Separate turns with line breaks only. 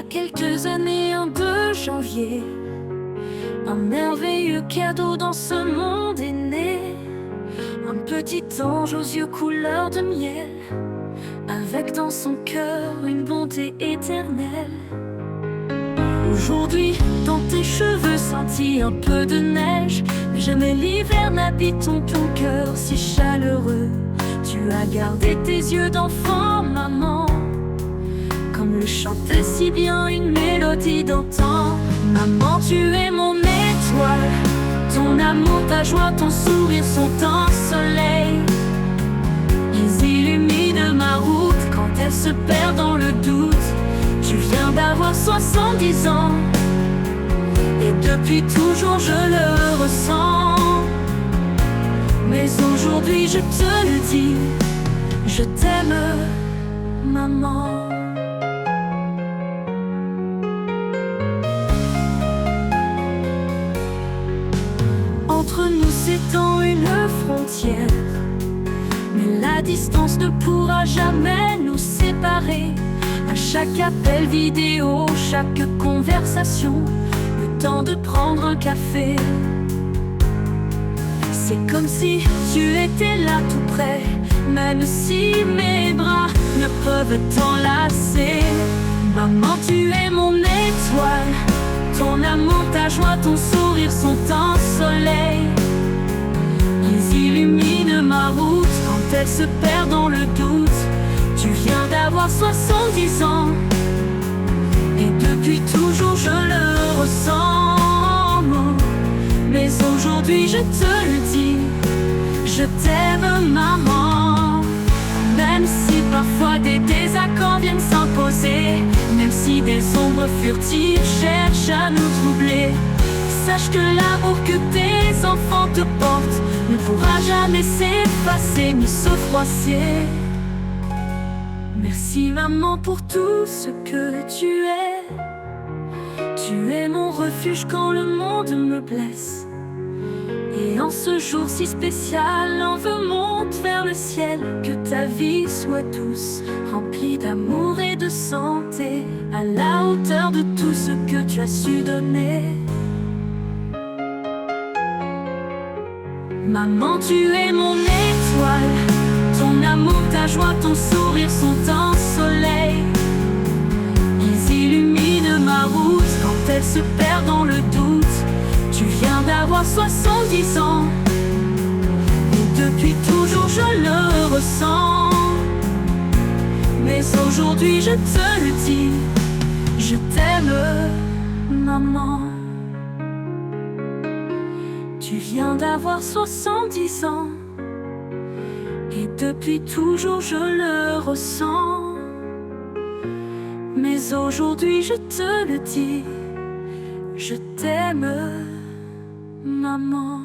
quelques années, un 2 janvier, un merveilleux cadeau dans ce monde est né. Un petit ange aux yeux couleur de miel, avec dans son cœur une bonté éternelle. Aujourd'hui, dans tes cheveux scintille un peu de neige, mais jamais l'hiver n'habite ton cœur si chaleureux. Tu as gardé tes yeux d'enfant, maman, comme le chantait si bien une mélodie d'antan. Maman, tu es mon étoile, ton amour, ta joie, ton sourire sont un soleil. Ils illuminent ma route quand elle se perd dans le doute. Tu viens d'avoir 70 ans, et depuis toujours je le ressens. Mais aujourd'hui je te le dis, je t'aime, maman. Entre nous s'étend une frontière, mais la distance ne pourra jamais nous séparer. À chaque appel vidéo, chaque conversation, le temps de prendre un café. C'est comme si tu étais là tout près, même si mes bras ne peuvent t'enlacer. Maman, tu es mon étoile, ton amour, ta joie, ton sourire sont un soleil. Ils illuminent ma route quand elle se perd dans le doute. Tu viens d'avoir 70 ans, et depuis toujours je le ressens. Mais aujourd'hui je te le dis, je t'aime, maman. Même si parfois des désaccords viennent s'imposer, même si des ombres furtives cherchent à nous troubler, sache que l'amour que tes enfants te portent ne pourra jamais s'effacer ni se froisser. Merci maman pour tout ce que tu es. Tu es mon refuge quand le monde me blesse. Et en ce jour si spécial, un vœu monte vers le ciel. Que ta vie soit douce, remplie d'amour et de santé, à la hauteur de tout ce que tu as su donner. Maman, tu es mon étoile, ton amour, ta joie, ton sourire sont un soleil. Ils illuminent ma route quand elle se perd dans le doute. Tu viens d'avoir 70 ans, et depuis toujours je le ressens. Mais aujourd'hui je te le dis, je t'aime, maman. Tu viens d'avoir 70 ans, et depuis toujours je le ressens. Mais aujourd'hui je te le dis, je t'aime, maman.